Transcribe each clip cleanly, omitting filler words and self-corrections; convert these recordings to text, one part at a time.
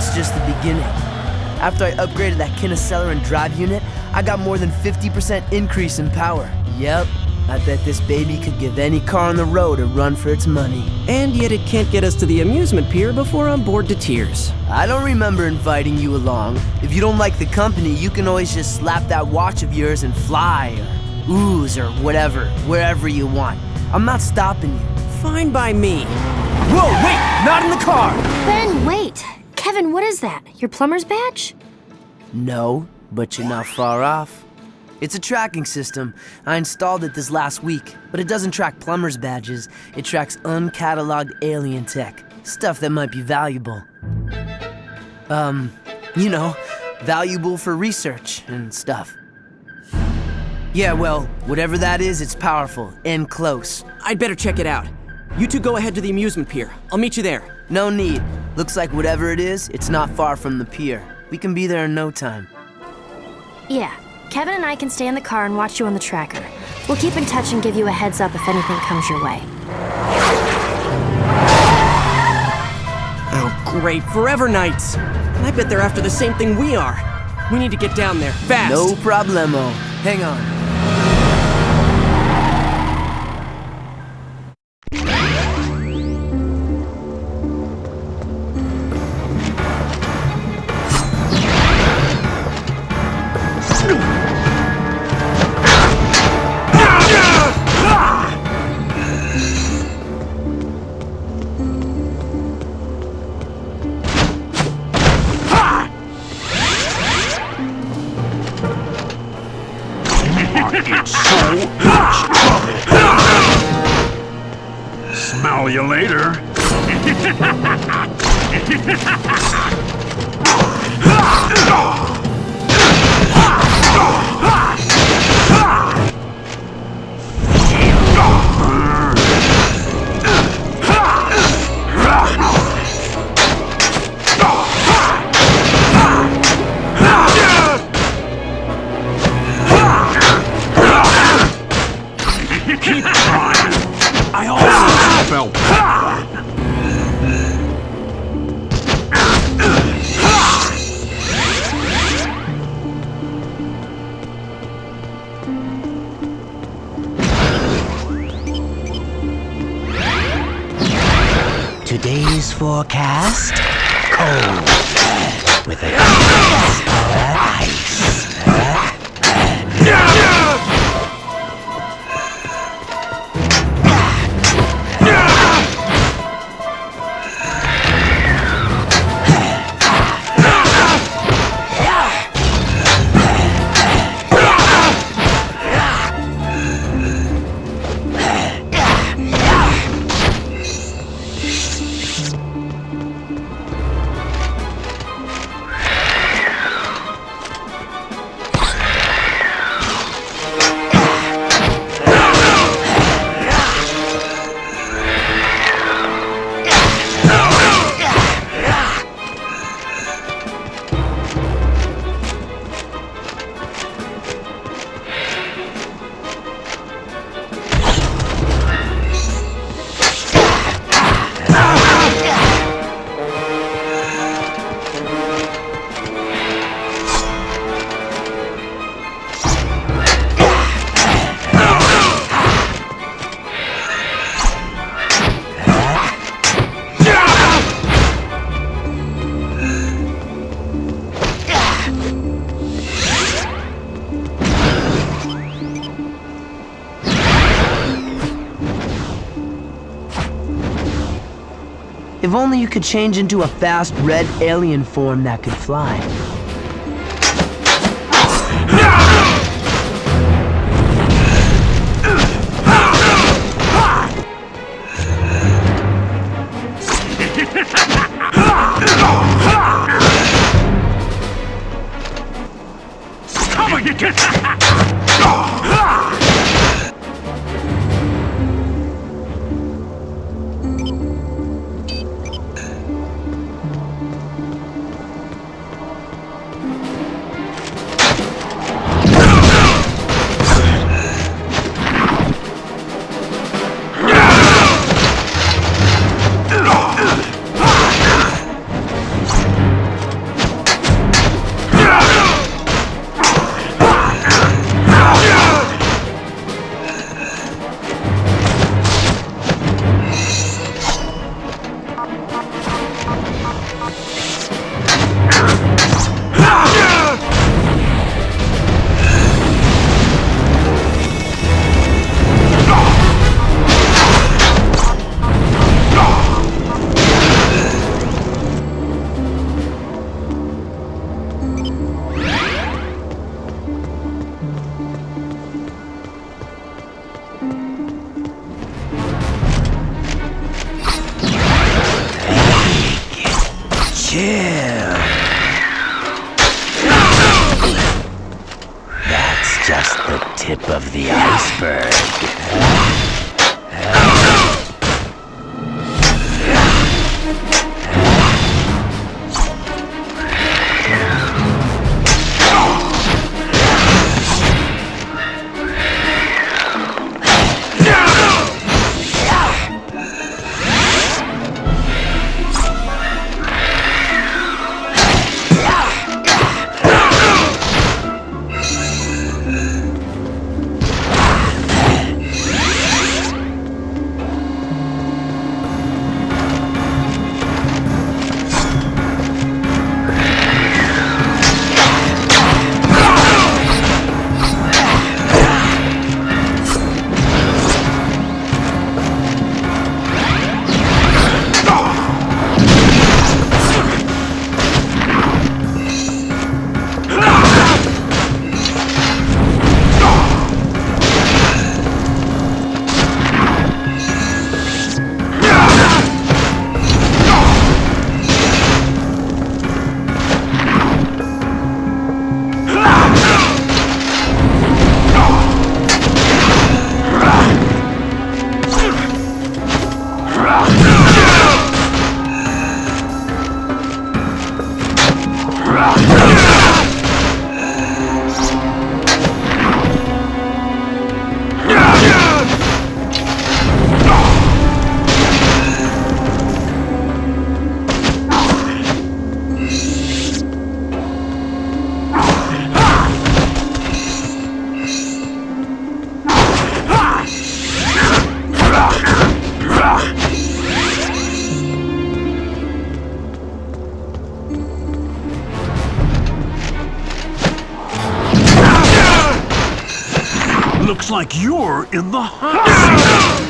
that's just the beginning. After I upgraded that Kinocellor and drive unit, I got more than 50% increase in power. Yep, I bet this baby could give any car on the road a run for its money. And yet it can't get us to the amusement pier before I'm bored to tears. I don't remember inviting you along. If you don't like the company, you can always just slap that watch of yours and fly, or ooze, or whatever, wherever you want. I'm not stopping you. Fine by me. Whoa, wait! Not in the car! Ben, wait! Kevin, what is that? Your plumber's badge? No, but you're not far off. It's a tracking system. I installed it this last week, but it doesn't track plumber's badges. It tracks uncatalogued alien tech. Stuff that might be valuable. You know, valuable for research and stuff. Yeah, well, whatever that is, it's powerful and close. I'd better check it out. You two go ahead to the amusement pier. I'll meet you there. No need. Looks like whatever it is, it's not far from the pier. We can be there in no time. Yeah. Kevin and I can stay in the car and watch you on the tracker. We'll keep in touch and give you a heads up if anything comes your way. Oh, great. Forever Knights. I bet they're after the same thing we are. We need to get down there, fast. No problemo. Hang on. Smell you later. Keep trying. I always felt that. Today's forecast, cold, with a chance of ice. If only you could change into a fast red alien form that could fly. Come on, you get. of the iceberg. Looks like you're in the hot seat.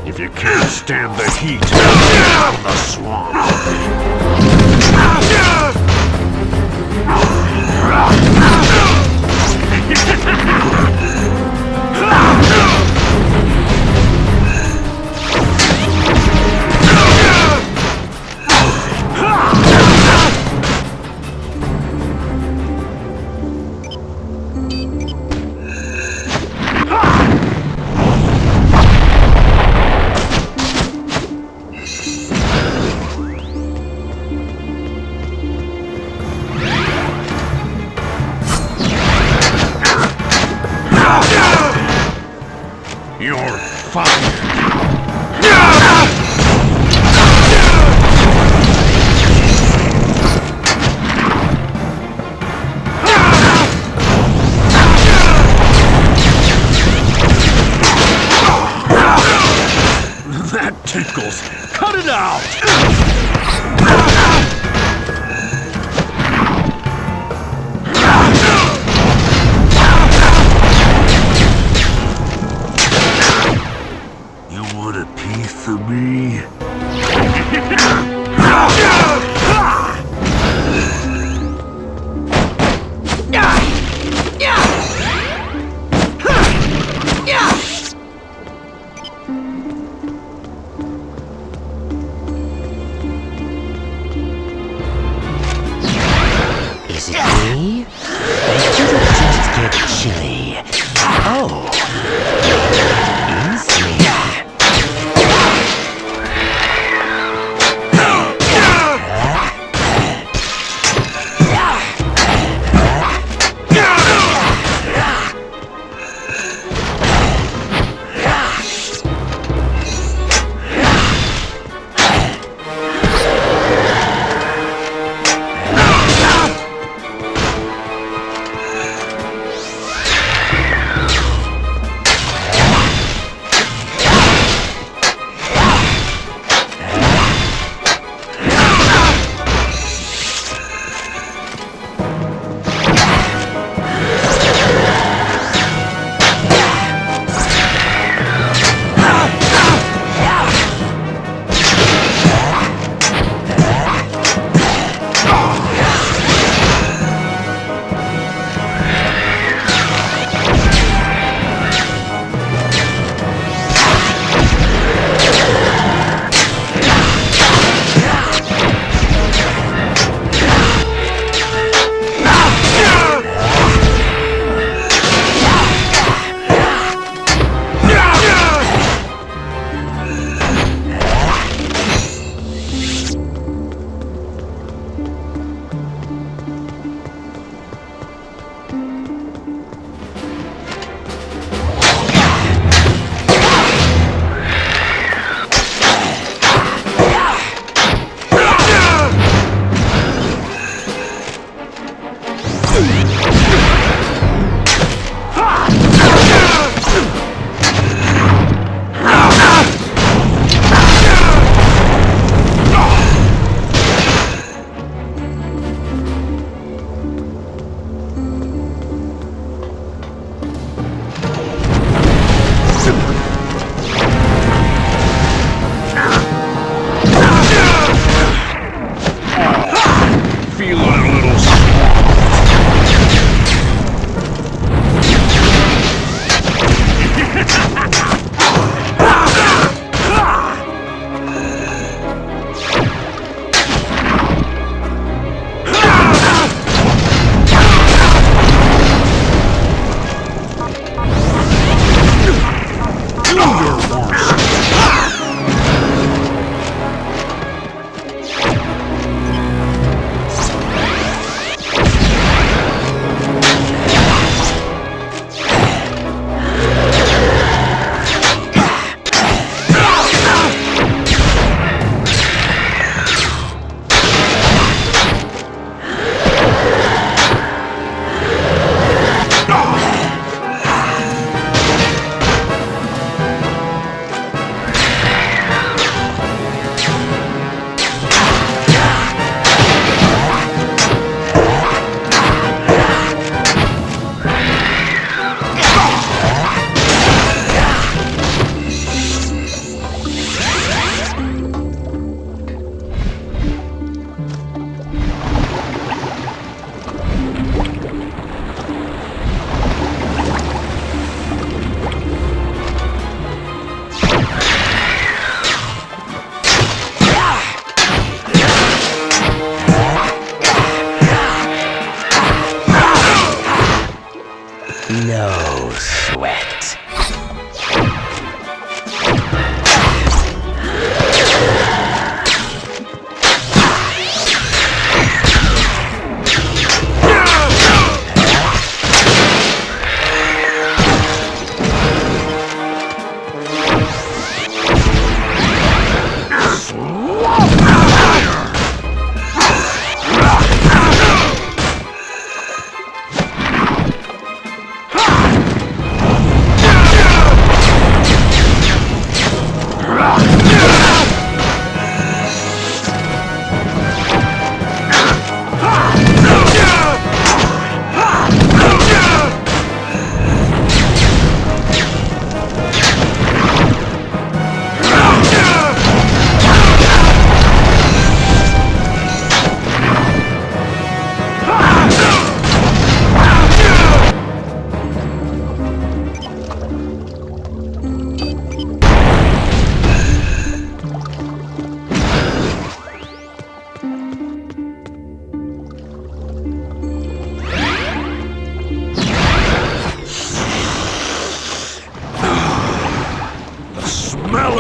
If you can't stand the heat, get out of the swamp.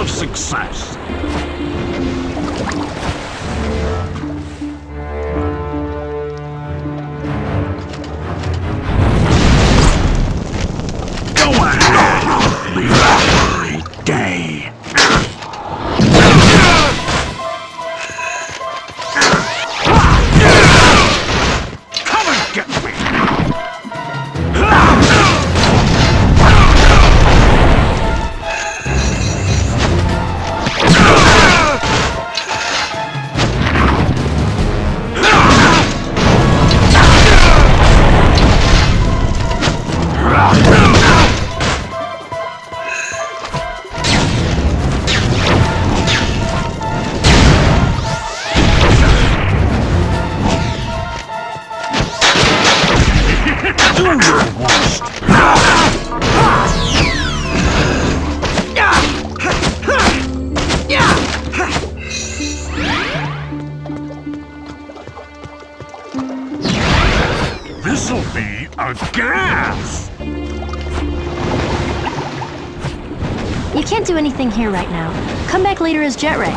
of success. Go ahead! Be a great day. Come and get me! Do your worst! This'll be a gas! You can't do anything here right now. Come back later as Jetray.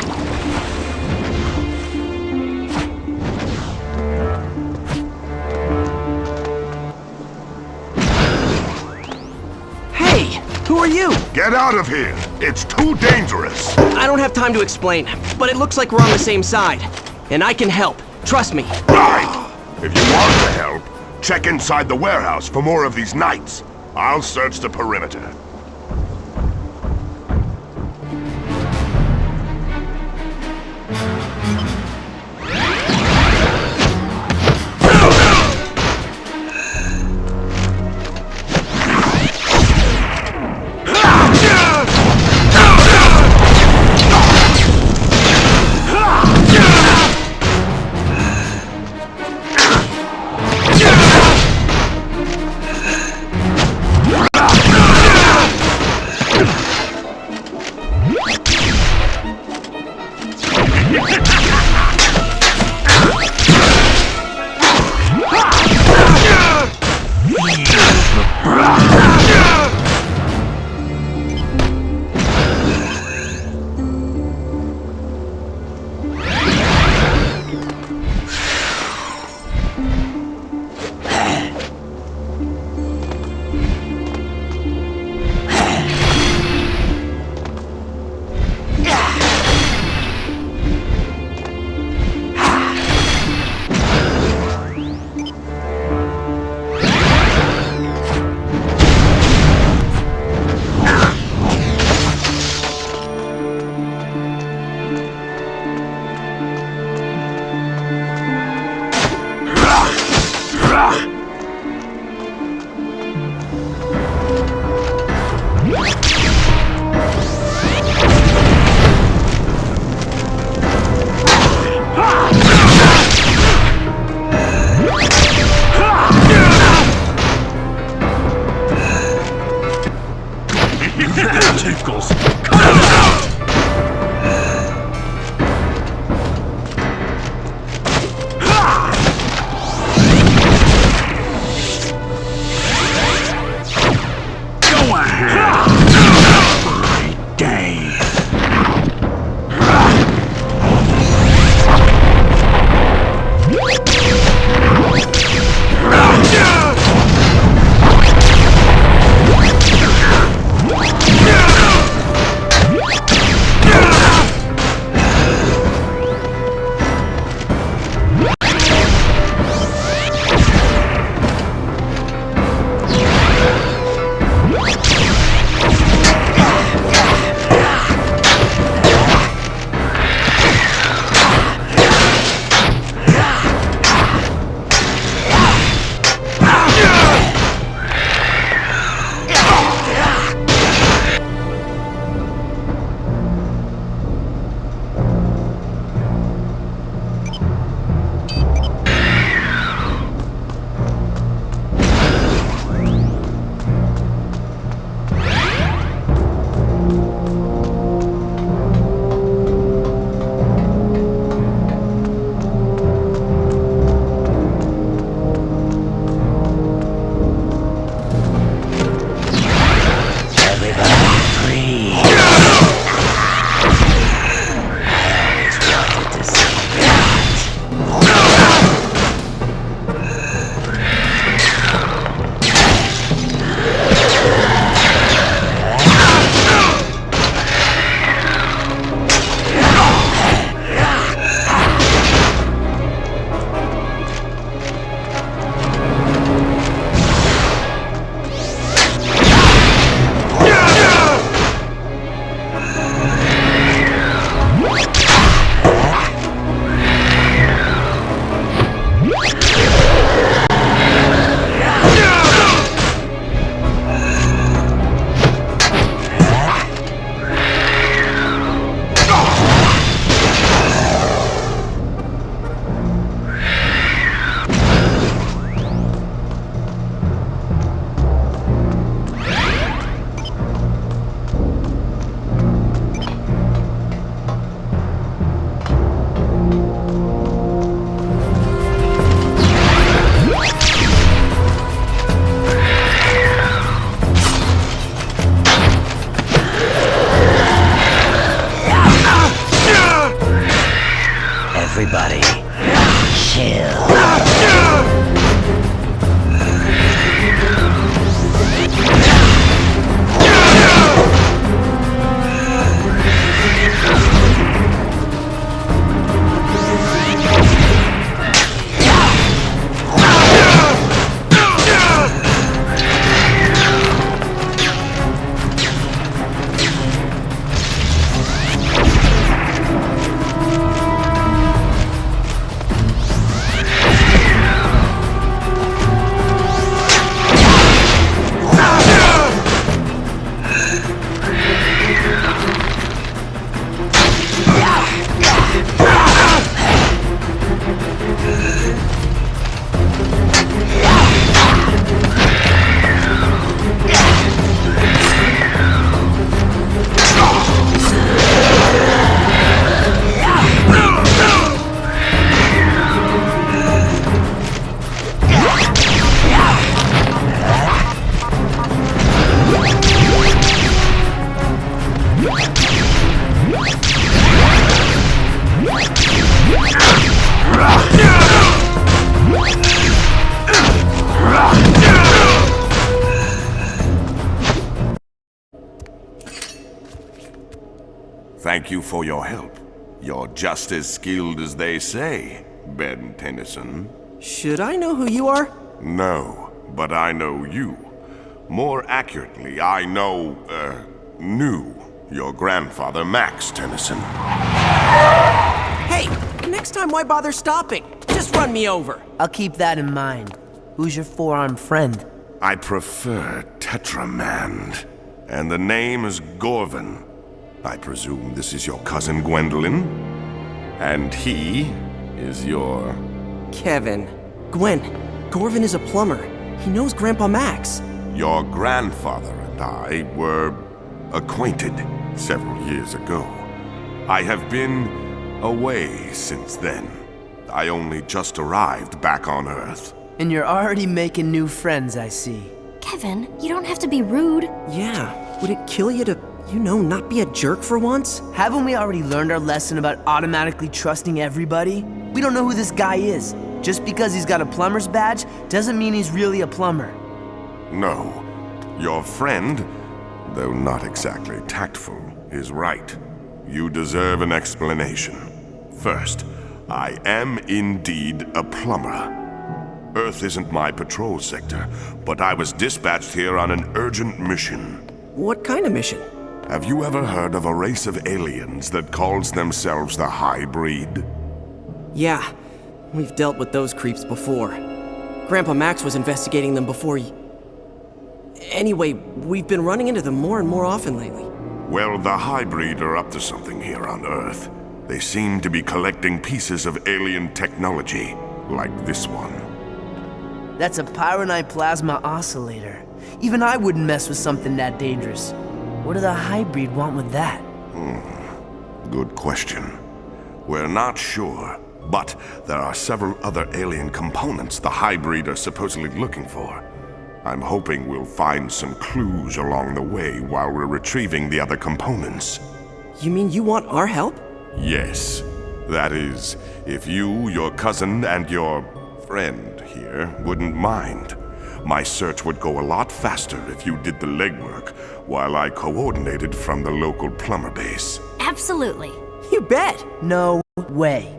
Hey, who are you? Get out of here! It's too dangerous! I don't have time to explain, but it looks like we're on the same side. And I can help. Trust me. Right! If you want to help, check inside the warehouse for more of these knights. I'll search the perimeter. Chill. Thank you for your help. You're just as skilled as they say, Ben Tennyson. Should I know who you are? No, but I know you. More accurately, I knew your grandfather, Max Tennyson. Hey, next time why bother stopping? Just run me over. I'll keep that in mind. Who's your four-armed friend? I prefer Tetramand, and the name is Gorvin. I presume this is your cousin Gwendolyn? And he is your... Kevin. Gwen. Gorvin is a plumber. He knows Grandpa Max. Your grandfather and I were acquainted several years ago. I have been away since then. I only just arrived back on Earth. And you're already making new friends, I see. Kevin, you don't have to be rude. Yeah, would it kill you to, not be a jerk for once? Haven't we already learned our lesson about automatically trusting everybody? We don't know who this guy is. Just because he's got a plumber's badge doesn't mean he's really a plumber. No. Your friend, though not exactly tactful, is right. You deserve an explanation. First, I am indeed a plumber. Earth isn't my patrol sector, but I was dispatched here on an urgent mission. What kind of mission? Have you ever heard of a race of aliens that calls themselves the High Breed? Yeah, we've dealt with those creeps before. Grandpa Max was investigating them before Anyway, we've been running into them more and more often lately. Well, the High Breed are up to something here on Earth. They seem to be collecting pieces of alien technology, like this one. That's a pyronite plasma oscillator. Even I wouldn't mess with something that dangerous. What do the hybrid want with that? Good question. We're not sure, but there are several other alien components the hybrid are supposedly looking for. I'm hoping we'll find some clues along the way while we're retrieving the other components. You mean you want our help? Yes. That is, if you, your cousin, and your friend here wouldn't mind. My search would go a lot faster if you did the legwork, while I coordinated from the local plumber base. Absolutely. You bet! No way.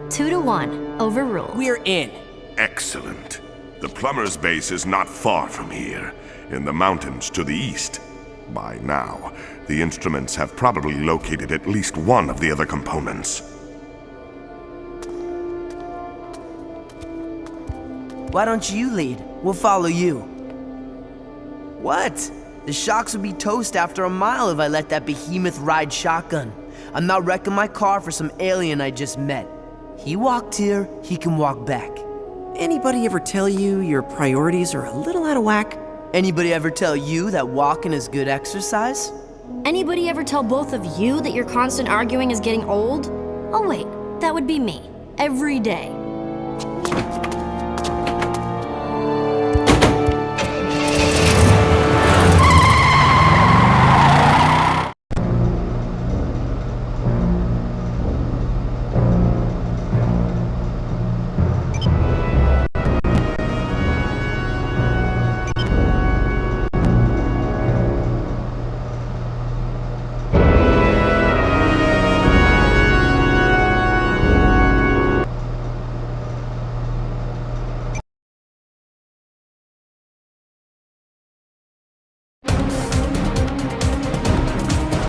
2-1, overruled. We're in. Excellent. The plumber's base is not far from here, in the mountains to the east. By now, the instruments have probably located at least one of the other components. Why don't you lead? We'll follow you. What? The shocks would be toast after a mile if I let that behemoth ride shotgun. I'm not wrecking my car for some alien I just met. He walked here, he can walk back. Anybody ever tell you your priorities are a little out of whack? Anybody ever tell you that walking is good exercise? Anybody ever tell both of you that your constant arguing is getting old? Oh wait, that would be me. Every day.